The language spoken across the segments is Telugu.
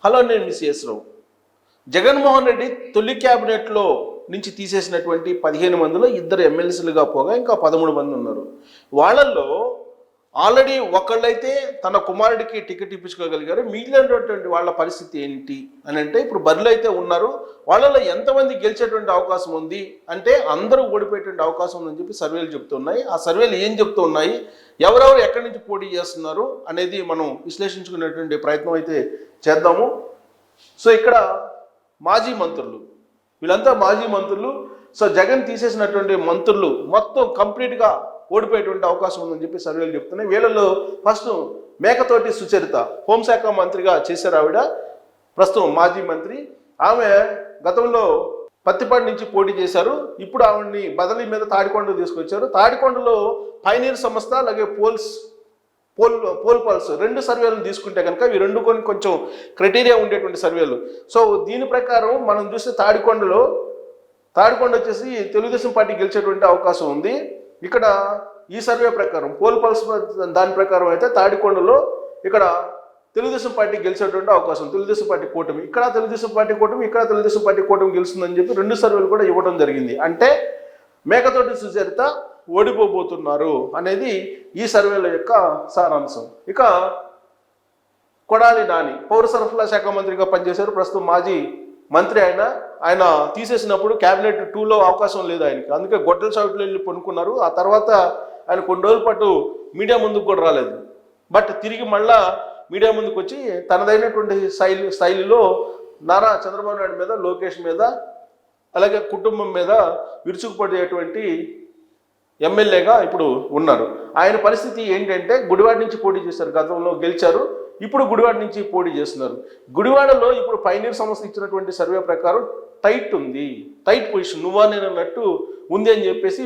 హలో, నేను మిస్ రావు. జగన్మోహన్ రెడ్డి తొలి క్యాబినెట్లో నుంచి తీసేసినటువంటి 15 మందిలో 2 ఎమ్మెల్సీలుగా పోగా ఇంకా 13 మంది ఉన్నారు. వాళ్ళల్లో ఆల్రెడీ ఒకళ్ళైతే తన కుమారుడికి టికెట్ ఇప్పించుకోగలిగారు. మిగిలినటువంటి వాళ్ళ పరిస్థితి ఏంటి అని అంటే, ఇప్పుడు బరిలో అయితే ఉన్నారు. వాళ్ళలో ఎంతమంది గెలిచేటువంటి అవకాశం ఉంది అంటే అందరూ ఓడిపోయేటువంటి అవకాశం ఉందని చెప్పి సర్వేలు చెప్తున్నాయి. ఆ సర్వేలు ఏం చెప్తూ ఉన్నాయి, ఎవరెవరు ఎక్కడి నుంచి పోటీ చేస్తున్నారు అనేది మనం విశ్లేషించుకునేటువంటి ప్రయత్నం అయితే చేద్దాము. సో ఇక్కడ మాజీ మంత్రులు, వీళ్ళంతా మాజీ మంత్రులు. సో జగన్ తీసేసినటువంటి మంత్రులు మొత్తం కంప్లీట్గా ఓడిపోయేటువంటి అవకాశం ఉందని చెప్పి సర్వేలు చెప్తున్నాయి. వీళ్ళలో ఫస్ట్ మేకతోటి సుచరిత హోంశాఖ మంత్రిగా చేశారు. ఆవిడ ప్రస్తుతం మాజీ మంత్రి. ఆమె గతంలో పత్తిపాటి నుంచి పోటీ చేశారు. ఇప్పుడు ఆవిడని బదిలీ మీద తాడికొండ తీసుకొచ్చారు. తాడికొండలో పైనీర్ సంస్థ అలాగే పోల్ పల్స్ 2 సర్వేలను తీసుకుంటే కనుక ఈ 2 కొంచెం క్రైటీరియా ఉండేటువంటి సర్వేలు. సో దీని ప్రకారం మనం చూస్తే తాడికొండ వచ్చేసి తెలుగుదేశం పార్టీ గెలిచేటువంటి అవకాశం ఉంది. ఇక్కడ ఈ సర్వే ప్రకారం పోల్ పల్స్ దాని ప్రకారం అయితే తాడికొండలో ఇక్కడ తెలుగుదేశం పార్టీ గెలిచేటువంటి అవకాశం, తెలుగుదేశం పార్టీ కూటమి, ఇక్కడ తెలుగుదేశం పార్టీ కూటమి, ఇక్కడ తెలుగుదేశం పార్టీ కూటమి గెలుస్తుందని చెప్పి 2 సర్వేలు కూడా ఇవ్వడం జరిగింది. అంటే మేకతోటి సుచరిత ఓడిపోబోతున్నారు అనేది ఈ సర్వేల యొక్క సారాంశం. ఇక కొడాలి నాని పౌర సరఫరా శాఖ మంత్రిగా పనిచేశారు. ప్రస్తుతం మాజీ మంత్రి ఆయన తీసేసినప్పుడు క్యాబినెట్ 2లో అవకాశం లేదు ఆయనకి. అందుకే గొడ్డల చాటులో వెళ్ళి పనుకున్నారు. ఆ తర్వాత ఆయన కొన్ని రోజుల పాటు మీడియా ముందుకు కూడా రాలేదు. బట్ తిరిగి మళ్ళా మీడియా ముందుకు వచ్చి తనదైనటువంటి శైలిలో నారా చంద్రబాబు నాయుడు మీద, లోకేష్ మీద, అలాగే కుటుంబం మీద విరుచుకుపడేటువంటి ఎమ్మెల్యేగా ఇప్పుడు ఉన్నారు. ఆయన పరిస్థితి ఏంటంటే గుడివాడ నుంచి పోటీ చేశారు, గతంలో గెలిచారు. ఇప్పుడు గుడివాడ నుంచి పోటీ చేస్తున్నారు. గుడివాడలో ఇప్పుడు పైనీర్ సంస్థ ఇచ్చినటువంటి సర్వే ప్రకారం టైట్ ఉంది, టైట్ పొజిషన్, నువ్వా నేను అన్నట్టు ఉంది అని చెప్పేసి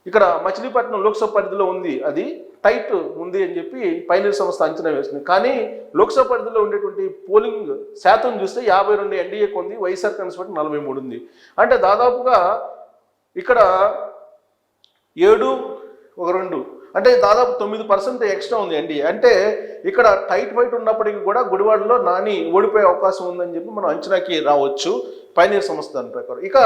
ఇక్కడ మచిలీపట్నం లోక్సభ పరిధిలో ఉంది, అది టైట్ ఉంది అని చెప్పి పైనీర్ సంస్థ అంచనా వేస్తుంది. కానీ లోక్సభ పరిధిలో ఉండేటువంటి పోలింగ్ శాతం చూస్తే 52 ఎన్డీఏకి ఉంది, వైఎస్ఆర్ కాంగ్రెస్ పార్టీ 43 ఉంది. అంటే దాదాపుగా ఇక్కడ 7-2 అంటే దాదాపు 9% ఎక్స్ట్రా ఉంది ఎన్డీఏ. అంటే ఇక్కడ టైట్ ఫైట్ ఉన్నప్పటికీ కూడా గుడివాడలో నాని ఓడిపోయే అవకాశం ఉందని చెప్పి మనం అంచనాకి రావచ్చు పైనీర్ సంస్థ దాని ప్రకారం. ఇక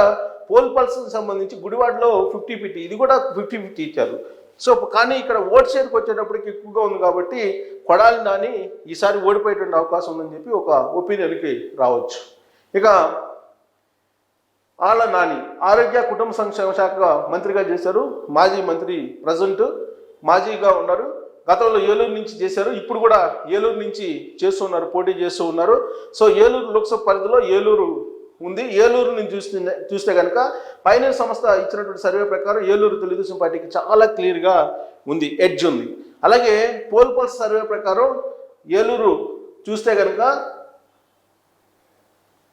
పోల్ పల్స్ సంబంధించి గుడివాడలో 50-50, ఇది కూడా 50-50 ఇచ్చారు. సో కానీ ఇక్కడ ఓట్ షేర్కి వచ్చేటప్పటికి ఎక్కువగా ఉంది కాబట్టి కొడాలి నాని ఈసారి ఓడిపోయేటువంటి అవకాశం ఉందని చెప్పి ఒక ఒపీనియన్కి రావచ్చు. ఇక ఆళ్ళ నాని ఆరోగ్య కుటుంబ సంక్షేమ శాఖ మంత్రిగా చేశారు. మాజీ మంత్రి, ప్రజెంట్ మాజీగా ఉన్నారు. గతంలో ఏలూరు నుంచి చేశారు, ఇప్పుడు కూడా ఏలూరు నుంచి చేస్తున్నారు, పోటీ చేస్తూ ఉన్నారు. సో ఏలూరు లోక్సభ పరిధిలో ఏలూరు ఉంది. ఏలూరు నుంచి చూస్తే కనుక పైనీర్ సంస్థ ఇచ్చినటువంటి సర్వే ప్రకారం ఏలూరు తెలుగుదేశం పార్టీకి చాలా క్లియర్గా ఉంది, ఎడ్జ్ ఉంది. అలాగే పోల్ పల్స్ సర్వే ప్రకారం ఏలూరు చూస్తే కనుక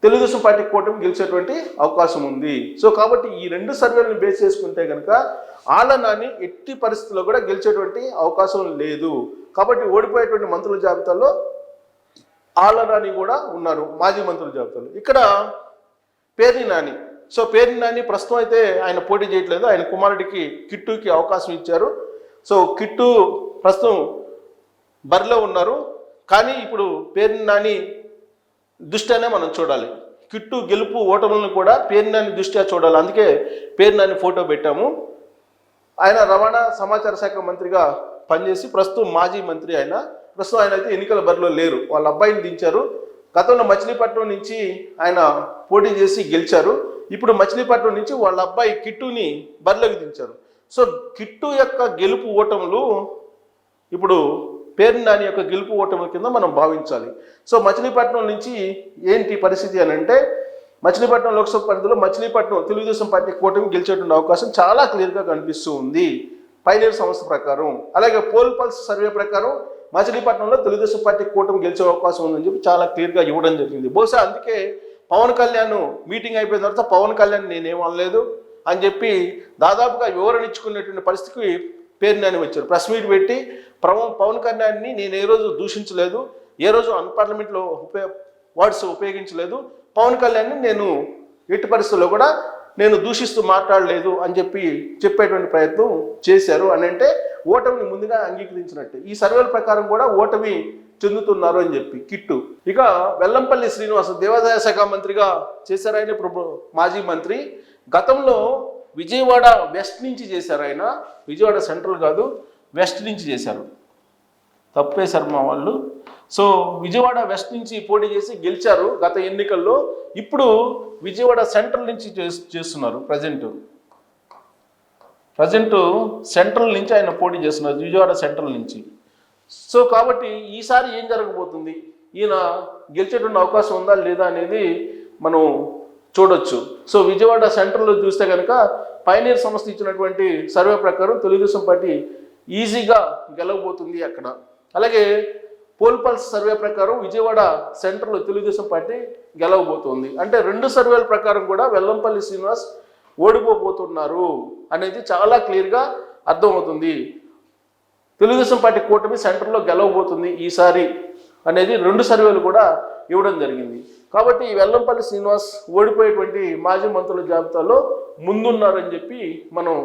తెలుగుదేశం పార్టీ కూటమి గెలిచేటువంటి అవకాశం ఉంది. సో కాబట్టి ఈ 2 సర్వేలను బేస్ చేసుకుంటే కనుక ఆళ్ళ నాని ఎట్టి పరిస్థితుల్లో కూడా గెలిచేటువంటి అవకాశం లేదు. కాబట్టి ఓడిపోయేటువంటి మంత్రుల జాబితాలో ఆళ్ళ నాని కూడా ఉన్నారు, మాజీ మంత్రుల జాబితాలో. ఇక్కడ పేర్ని నాని, సో పేర్ని నాని ప్రస్తుతం అయితే ఆయన పోటీ చేయట్లేదు, ఆయన కుమారుడికి కిట్టుకి అవకాశం ఇచ్చారు. సో కిట్టు ప్రస్తుతం బరిలో ఉన్నారు. కానీ ఇప్పుడు పేర్ని నాని దృష్ట్యానే మనం చూడాలి. కిట్టు గెలుపు ఓటములను కూడా పేర్ని నాని దృష్ట్యా చూడాలి. అందుకే పేర్ని నాని ఫోటో పెట్టాము. ఆయన రవాణా సమాచార శాఖ మంత్రిగా పనిచేసి ప్రస్తుతం మాజీ మంత్రి. ప్రస్తుతం ఆయన అయితే ఎన్నికల బరిలో లేరు, వాళ్ళ అబ్బాయిని దించారు. గతంలో మచిలీపట్నం నుంచి ఆయన పోటీ చేసి గెలిచారు. ఇప్పుడు మచిలీపట్నం నుంచి వాళ్ళ అబ్బాయి కిట్టుని బరిలోకి దించారు. సో కిట్టు యొక్క గెలుపు ఓటములు ఇప్పుడు పేర్ని నాని యొక్క గెలుపు ఓటముల కింద మనం భావించాలి. సో మచిలీపట్నం నుంచి ఏంటి పరిస్థితి అని అంటే, మచిలీపట్నం లోక్సభ పరిధిలో మచిలీపట్నం తెలుగుదేశం పార్టీ కూటమి గెలిచేటువంటి అవకాశం చాలా క్లియర్గా కనిపిస్తూ ఉంది పైనీర్ సంస్థ ప్రకారం. అలాగే పోల్ పల్స్ సర్వే ప్రకారం మచిలీపట్నంలో తెలుగుదేశం పార్టీ కూటమి గెలిచే అవకాశం ఉందని చెప్పి చాలా క్లియర్గా ఇవ్వడం జరిగింది. బహుశా అందుకే పవన్ కళ్యాణ్ మీటింగ్ అయిపోయిన తర్వాత పవన్ కళ్యాణ్ నేనేమనలేదు అని చెప్పి దాదాపుగా వివరణ ఇచ్చుకునేటువంటి పరిస్థితికి పేర్ని నాని వచ్చారు. ప్రెస్ మీట్ పెట్టి పవన్ కళ్యాణ్ని నేను ఏ రోజు దూషించలేదు, ఏ రోజు అన్పార్లమెంట్లో వర్డ్స్ ఉపయోగించలేదు, పవన్ కళ్యాణ్ని నేను ఎట్టి పరిస్థితుల్లో కూడా నేను దూషిస్తూ మాట్లాడలేదు అని చెప్పేటువంటి ప్రయత్నం చేశారు. అని అంటే ఓటమిని ముందుగా అంగీకరించినట్టు. ఈ సర్వేల ప్రకారం కూడా ఓటమి చెందుతున్నారు అని చెప్పి కిట్టు. ఇక వెల్లంపల్లి శ్రీనివాస్ దేవాదాయ శాఖ మంత్రిగా చేశారు ఆయన, మాజీ మంత్రి. గతంలో విజయవాడ వెస్ట్ నుంచి చేశారు ఆయన, విజయవాడ సెంట్రల్ కాదు వెస్ట్ నుంచి చేశారు, తప్పేశారు మా వాళ్ళు. సో విజయవాడ వెస్ట్ నుంచి పోటీ చేసి గెలిచారు గత ఎన్నికల్లో. ఇప్పుడు విజయవాడ సెంట్రల్ నుంచి చేస్తున్నారు ప్రజెంట్ సెంట్రల్ నుంచి ఆయన పోటీ చేస్తున్నారు, విజయవాడ సెంట్రల్ నుంచి. సో కాబట్టి ఈసారి ఏం జరగబోతుంది, ఈయన గెలిచేటువంటి అవకాశం ఉందా లేదా అనేది మనం చూడొచ్చు. సో విజయవాడ సెంట్రల్లో చూస్తే కనుక పైనీర్ సంస్థ ఇచ్చినటువంటి సర్వే ప్రకారం తెలుగుదేశం పార్టీ ఈజీగా గెలవబోతుంది అక్కడ. అలాగే పోల్ పల్స్ సర్వే ప్రకారం విజయవాడ సెంట్రల్లో తెలుగుదేశం పార్టీ గెలవబోతోంది. అంటే రెండు సర్వేల ప్రకారం కూడా వెల్లంపల్లి శ్రీనివాస్ ఓడిపోబోతున్నారు అనేది చాలా క్లియర్గా అర్థమవుతుంది. తెలుగుదేశం పార్టీ కూటమి సెంటర్లో గెలవబోతుంది ఈసారి అనేది రెండు సర్వేలు కూడా ఇవ్వడం జరిగింది. కాబట్టి వెల్లంపల్లి శ్రీనివాస్ ఓడిపోయేటువంటి మాజీ మంత్రుల జాబితాలో ముందున్నారని చెప్పి మనం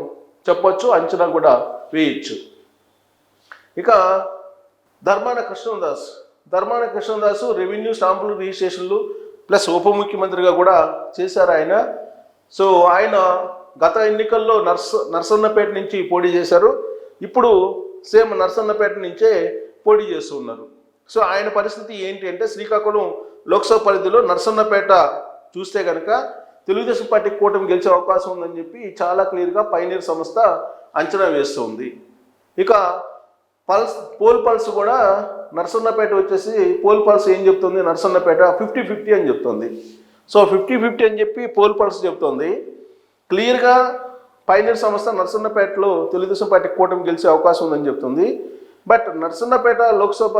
చెప్పొచ్చు, అంచనా కూడా వేయచ్చు. ఇక ధర్మాన కృష్ణదాస్ రెవెన్యూ స్టాంపులు రిజిస్ట్రేషన్లు ప్లస్ ఉప ముఖ్యమంత్రిగా కూడా చేశారు ఆయన. సో ఆయన గత ఎన్నికల్లో నర్సన్నపేట నుంచి పోటీ చేశారు, ఇప్పుడు సేమ్ నర్సన్నపేట నుంచే పోటీ చేస్తూ ఉన్నారు. సో ఆయన పరిస్థితి ఏంటి అంటే శ్రీకాకుళం లోక్సభ పరిధిలో నర్సన్నపేట చూస్తే కనుక తెలుగుదేశం పార్టీ కూటమి గెలిచే అవకాశం ఉందని చెప్పి చాలా క్లియర్గా పైనీర్ సంస్థ అంచనా వేస్తుంది. ఇక పోల్ పల్స్ కూడా నర్సన్నపేట వచ్చేసి పోల్ పల్స్ ఏం చెప్తుంది, నర్సన్నపేట 50-50 అని చెప్తుంది. సో 50-50 అని చెప్పి పోల్ పల్స్ చెప్తుంది. క్లియర్గా పైనీర్ సంస్థ నర్సన్నపేటలో తెలుగుదేశం పార్టీ కూటమి గెలిచే అవకాశం ఉందని చెప్తుంది. బట్ నర్సన్నపేట లోక్సభ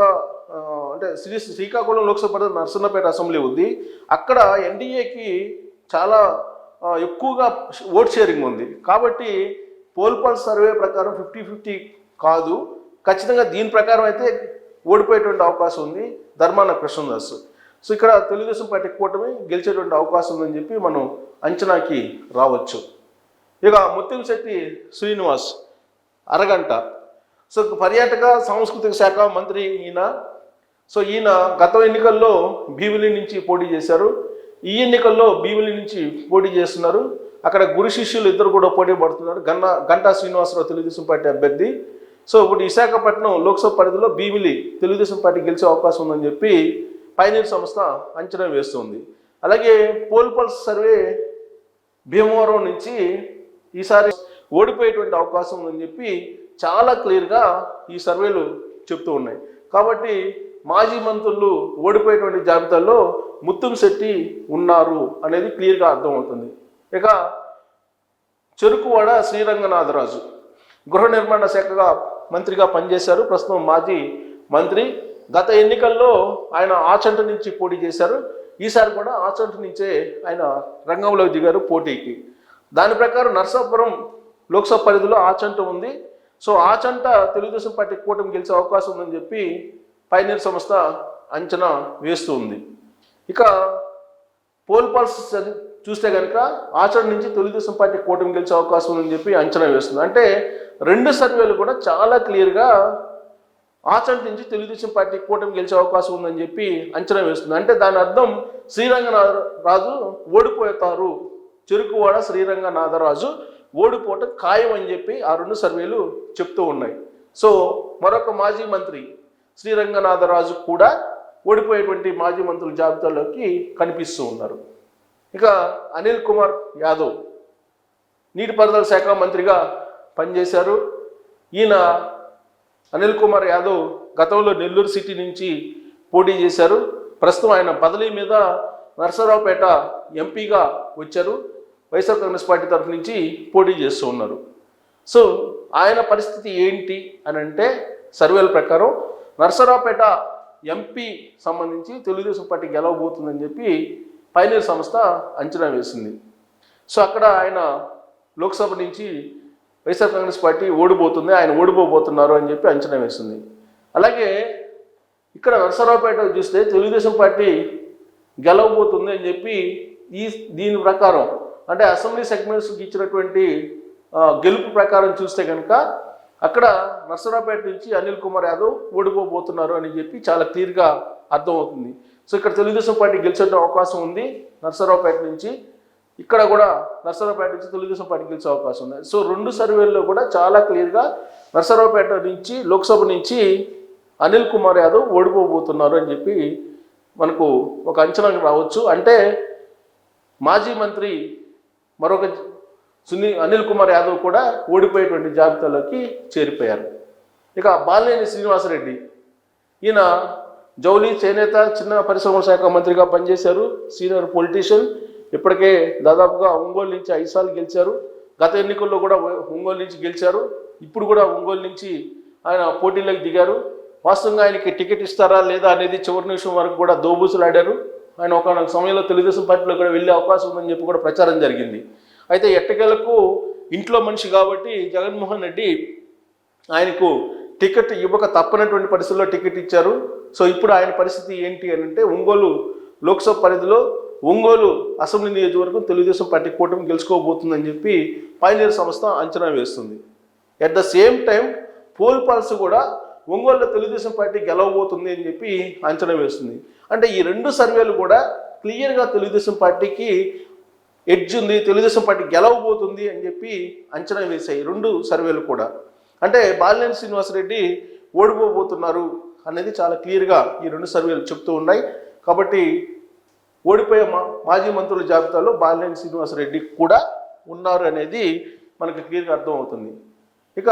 అంటే శ్రీకాకుళం లోక్సభ నర్సన్నపేట అసెంబ్లీ ఉంది, అక్కడ ఎన్డీఏకి చాలా ఎక్కువగా ఓట్ షేరింగ్ ఉంది. కాబట్టి పోల్ పల్స్ సర్వే ప్రకారం 50-50 కాదు, ఖచ్చితంగా దీని ప్రకారం అయితే ఓడిపోయేటువంటి అవకాశం ఉంది ధర్మాన కృష్ణదాస్. సో ఇక్కడ తెలుగుదేశం పార్టీ కూటమి గెలిచేటువంటి అవకాశం ఉందని చెప్పి మనం అంచనాకి రావచ్చు. ఇక ముత్తంశెట్టి శ్రీనివాస్ అరగంట. సో పర్యాటక సాంస్కృతిక శాఖ మంత్రి ఈయన. సో ఈయన గత ఎన్నికల్లో భీమిలి నుంచి పోటీ చేశారు, ఈ ఎన్నికల్లో భీమిలి నుంచి పోటీ చేస్తున్నారు. అక్కడ గురు శిష్యులు ఇద్దరు కూడా పోటీ పడుతున్నారు. గంటా శ్రీనివాసరావు తెలుగుదేశం పార్టీ అభ్యర్థి. సో ఇప్పుడు విశాఖపట్నం లోక్సభ పరిధిలో భీమిలి తెలుగుదేశం పార్టీ గెలిచే అవకాశం ఉందని చెప్పి పైనీర్ సంస్థ అంచనా వేస్తుంది. అలాగే పోల్ పల్స్ సర్వే భీమవరం నుంచి ఈసారి ఓడిపోయేటువంటి అవకాశం ఉందని చెప్పి చాలా క్లియర్గా ఈ సర్వేలు చెప్తూ ఉన్నాయి. కాబట్టి మాజీ మంత్రులు ఓడిపోయేటువంటి జాబితాలో ముత్తంశెట్టి ఉన్నారు అనేది క్లియర్గా అర్థమవుతుంది. ఇక చెరుకువాడ శ్రీరంగనాథరాజు గృహ నిర్మాణ శాఖగా మంత్రిగా పనిచేశారు, ప్రస్తుతం మాజీ మంత్రి. గత ఎన్నికల్లో ఆయన ఆచంట నుంచి పోటీ చేశారు, ఈసారి కూడా ఆచంట నుంచే ఆయన రంగంలోకి దిగారు పోటీకి. దాని ప్రకారం నర్సాపురం లోక్సభ పరిధిలో ఆచంట ఉంది. సో ఆచంట తెలుగుదేశం పార్టీ కూటమి గెలిచే అవకాశం ఉందని చెప్పి పైనీర్ సంస్థ అంచనా వేస్తూ ఉంది. ఇక పోల్ పల్స్ చూస్తే కనుక ఆచంట నుంచి తెలుగుదేశం పార్టీ కూటమి గెలిచే అవకాశం ఉందని చెప్పి అంచనా వేస్తుంది. అంటే రెండు సర్వేలు కూడా చాలా క్లియర్గా ఆచంట నుంచి తెలుగుదేశం పార్టీ కూటమి గెలిచే అవకాశం ఉందని చెప్పి అంచనా వేస్తుంది. అంటే దాని అర్థం శ్రీరంగనాథరాజు ఓడిపోతారు, చెరుకువాడ శ్రీరంగనాథరాజు ఓడిపోవటం ఖాయం అని చెప్పి ఆ రెండు సర్వేలు చెప్తూ ఉన్నాయి. సో మరొక మాజీ మంత్రి శ్రీరంగనాథరాజు కూడా ఓడిపోయేటువంటి మాజీ మంత్రుల జాబితాలోకి కనిపిస్తూ ఉన్నారు. ఇక అనిల్ కుమార్ యాదవ్ నీటిపారుదల శాఖ మంత్రిగా పనిచేశారు. ఈయన అనిల్ కుమార్ యాదవ్ గతంలో నెల్లూరు సిటీ నుంచి పోటీ చేశారు, ప్రస్తుతం ఆయన బదిలీ మీద నరసరావుపేట ఎంపీగా వచ్చారు, వైఎస్ఆర్ కాంగ్రెస్ పార్టీ తరఫు నుంచి పోటీ చేస్తూ ఉన్నారు. సో ఆయన పరిస్థితి ఏంటి అని అంటే సర్వేల ప్రకారం నరసరావుపేట ఎంపీ సంబంధించి తెలుగుదేశం పార్టీ గెలవబోతుందని చెప్పి పైనీర్ సంస్థ అంచనా వేసింది. సో అక్కడ ఆయన లోక్సభ నుంచి వైఎస్ఆర్ కాంగ్రెస్ పార్టీ ఓడిపోతుంది, ఆయన ఓడిపోబోతున్నారు అని చెప్పి అంచనా వేసింది. అలాగే ఇక్కడ నరసరావుపేట చూస్తే తెలుగుదేశం పార్టీ గెలవబోతుంది అని చెప్పి దీని ప్రకారం అంటే అసెంబ్లీ సెగ్మెంట్స్కి ఇచ్చినటువంటి గెలుపు ప్రకారం చూస్తే కనుక అక్కడ నర్సరావుపేట నుంచి అనిల్ కుమార్ యాదవ్ ఓడిపోబోతున్నారు అని చెప్పి చాలా క్లియర్గా అర్థమవుతుంది. సో ఇక్కడ తెలుగుదేశం పార్టీ గెలిచే అవకాశం ఉంది నర్సరావుపేట నుంచి. ఇక్కడ కూడా నర్సరావుపేట నుంచి తెలుగుదేశం పార్టీ గెలిచే అవకాశం ఉంది. సో రెండు సర్వేల్లో కూడా చాలా క్లియర్గా నర్సరావుపేట నుంచి లోక్సభ నుంచి అనిల్ కుమార్ యాదవ్ ఓడిపోబోతున్నారు అని చెప్పి మనకు ఒక అంచనాకు రావచ్చు. అంటే మాజీ మంత్రి మరొక అనిల్ కుమార్ యాదవ్ కూడా ఓడిపోయేటువంటి జాబితాలోకి చేరిపోయారు. ఇక బాలినేని శ్రీనివాసరెడ్డి, ఈయన జౌలి, చేనేత, చిన్న పరిశ్రమల శాఖ మంత్రిగా పనిచేశారు. Senior politician. ఇప్పటికే దాదాపుగా ఒంగోలు నుంచి 5 సార్లు గెలిచారు. గత ఎన్నికల్లో కూడా ఒంగోలు నుంచి గెలిచారు. ఇప్పుడు కూడా ఒంగోలు నుంచి ఆయన పోటీలోకి దిగారు. వాస్తవంగా ఆయనకి టికెట్ ఇస్తారా లేదా అనేది చివరి నిమిషం వరకు కూడా దోబూసులాడారు. ఆయన ఒకనొక సమయంలో తెలుగుదేశం పార్టీలో కూడా వెళ్ళే అవకాశం ఉందని చెప్పి కూడా ప్రచారం జరిగింది. అయితే ఎట్టకేలకు ఇంట్లో మనిషి కాబట్టి జగన్మోహన్ రెడ్డి ఆయనకు టికెట్ ఇవ్వక తప్పనటువంటి పరిస్థితుల్లో టికెట్ ఇచ్చారు. సో ఇప్పుడు ఆయన పరిస్థితి ఏంటి అని అంటే, ఒంగోలు లోక్సభ పరిధిలో ఒంగోలు అసెంబ్లీ నియోజకవర్గం తెలుగుదేశం పార్టీ కూటమి గెలుచుకోబోతుందని చెప్పి పైనీర్ సంస్థ అంచనా వేస్తుంది. At the same time poll pulse కూడా ఒంగోలులో తెలుగుదేశం పార్టీ గెలవబోతుంది అని చెప్పి అంచనా వేస్తుంది. అంటే ఈ రెండు సర్వేలు కూడా క్లియర్గా తెలుగుదేశం పార్టీకి ఎడ్జ్ ఉంది, తెలుగుదేశం పార్టీ గెలవబోతుంది అని చెప్పి అంచనా వేశాయి రెండు సర్వేలు కూడా. అంటే బాలినేని శ్రీనివాసరెడ్డి ఓడిపోబోతున్నారు అనేది చాలా క్లియర్గా ఈ రెండు సర్వేలు చెప్తూ ఉన్నాయి. కాబట్టి ఓడిపోయే మాజీ మంత్రుల జాబితాలో బాలినేని శ్రీనివాసరెడ్డి కూడా ఉన్నారు అనేది మనకు క్లియర్గా అర్థమవుతుంది. ఇక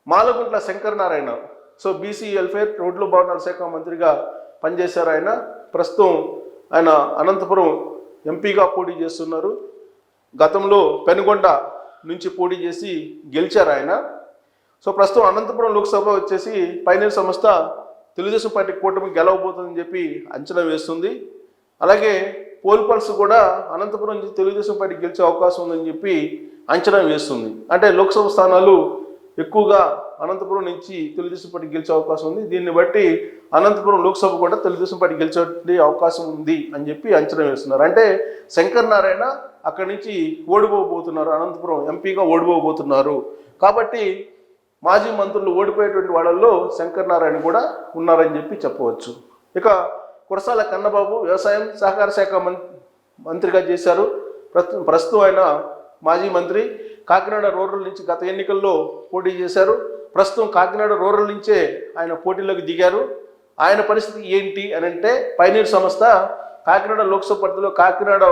Malagundla Shankar Narayana, so BC welfare, రోడ్లు భవనాల శాఖ మంత్రిగా పనిచేశారు ఆయన. ప్రస్తుతం ఆయన అనంతపురం ఎంపీగా పోటీ చేస్తున్నారు. గతంలో పెనుగొండ నుంచి పోటీ చేసి గెలిచారు ఆయన. సో ప్రస్తుతం అనంతపురం లోక్సభ వచ్చేసి పైనీర్ సంస్థ తెలుగుదేశం పార్టీ కూటమి గెలవబోతుందని చెప్పి అంచనా వేస్తుంది. అలాగే పోల్ పల్స్ కూడా అనంతపురం నుంచి తెలుగుదేశం పార్టీ గెలిచే అవకాశం ఉందని చెప్పి అంచనా వేస్తుంది. అంటే లోక్సభ స్థానాలు ఎక్కువగా అనంతపురం నుంచి తెలుగుదేశం పార్టీ గెలిచే అవకాశం ఉంది. దీన్ని బట్టి అనంతపురం లోక్సభ కూడా తెలుగుదేశం పార్టీ గెలిచే అవకాశం ఉంది అని చెప్పి అంచనా వేస్తున్నారు. అంటే శంకర్ నారాయణ అక్కడి నుంచి ఓడిపోబోతున్నారు, అనంతపురం ఎంపీగా ఓడిపోబోతున్నారు. కాబట్టి మాజీ మంత్రులు ఓడిపోయేటువంటి వాళ్ళల్లో శంకర్ నారాయణ కూడా ఉన్నారని చెప్పి చెప్పవచ్చు. ఇక కురసాల కన్నబాబు వ్యవసాయం సహకార శాఖ మంత్రిగా చేశారు. ప్రస్తుతం ఆయన మాజీ మంత్రి. కాకినాడ రూరల్ నుంచి గత ఎన్నికల్లో పోటీ చేశారు. ప్రస్తుతం కాకినాడ రూరల్ నుంచే ఆయన పోటీలోకి దిగారు. ఆయన పరిస్థితి ఏంటి అని అంటే, పైనీర్ సంస్థ కాకినాడ లోక్సభ పరిధిలో కాకినాడ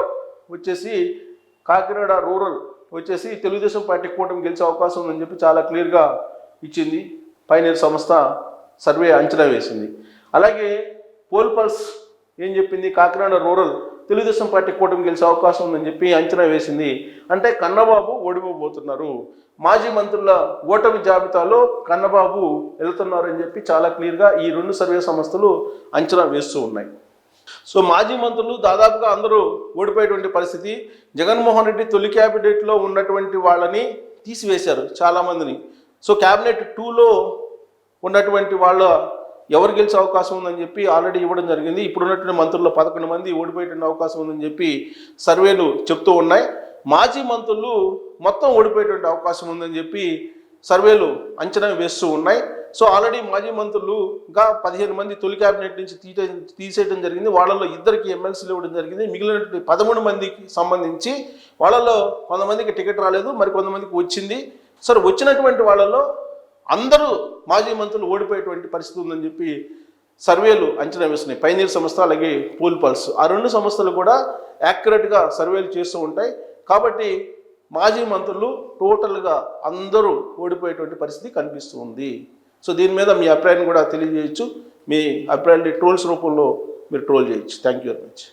రూరల్ వచ్చేసి తెలుగుదేశం పార్టీ కూటమి గెలిచే అవకాశం ఉందని చెప్పి చాలా క్లియర్గా ఇచ్చింది. పైనీర్ సంస్థ సర్వే అంచనా వేసింది. అలాగే పోల్ పల్స్ ఏం చెప్పింది, కాకినాడ రూరల్ తెలుగుదేశం పార్టీ కూటమి గెలిచే అవకాశం ఉందని చెప్పి అంచనా వేసింది. అంటే కన్నబాబు ఓడిపోబోతున్నారు, మాజీ మంత్రుల ఓటమి జాబితాలో కన్నబాబు వెళ్తున్నారని చెప్పి చాలా క్లియర్గా ఈ రెండు సర్వే సంస్థలు అంచనా వేస్తూ ఉన్నాయి. సో మాజీ మంత్రులు దాదాపుగా అందరూ ఓడిపోయేటువంటి పరిస్థితి. జగన్మోహన్ రెడ్డి తొలి క్యాబినెట్లో ఉన్నటువంటి వాళ్ళని తీసివేశారు చాలామందిని. సో క్యాబినెట్ 2లో ఉన్నటువంటి వాళ్ళ ఎవరు గెలిచే అవకాశం ఉందని చెప్పి ఆల్రెడీ ఇవ్వడం జరిగింది. ఇప్పుడున్నటువంటి మంత్రుల్లో 11 మంది ఓడిపోయేటువంటి అవకాశం ఉందని చెప్పి సర్వేలు చెప్తూ ఉన్నాయి. మాజీ మంత్రులు మొత్తం ఓడిపోయేటువంటి అవకాశం ఉందని చెప్పి సర్వేలు అంచనా వేస్తూ ఉన్నాయి. సో ఆల్రెడీ మాజీ మంత్రులుగా 15 మంది తొలి క్యాబినెట్ నుంచి తీసేయడం జరిగింది. వాళ్ళలో 2 ఎమ్మెల్సీలు ఇవ్వడం జరిగింది. మిగిలినటువంటి 13 మందికి సంబంధించి వాళ్ళలో కొంతమందికి టికెట్ రాలేదు, మరి కొంతమందికి వచ్చింది. సరే, వచ్చినటువంటి వాళ్ళలో అందరూ మాజీ మంత్రులు ఓడిపోయేటువంటి పరిస్థితి ఉందని చెప్పి సర్వేలు అంచనా వేస్తున్నాయి. పైనీర్ సంస్థ అలాగే పోల్ పల్స్, ఆ రెండు సంస్థలు కూడా యాక్యురేట్గా సర్వేలు చేస్తూ ఉంటాయి. కాబట్టి మాజీ మంత్రులు టోటల్గా అందరూ ఓడిపోయేటువంటి పరిస్థితి కనిపిస్తూ ఉంది. సో దీని మీద మీ అభిప్రాయాన్ని కూడా తెలియజేయచ్చు. మీ అభిప్రాయాన్ని ట్రోల్స్ రూపంలో మీరు ట్రోల్ చేయొచ్చు. Thank you very much.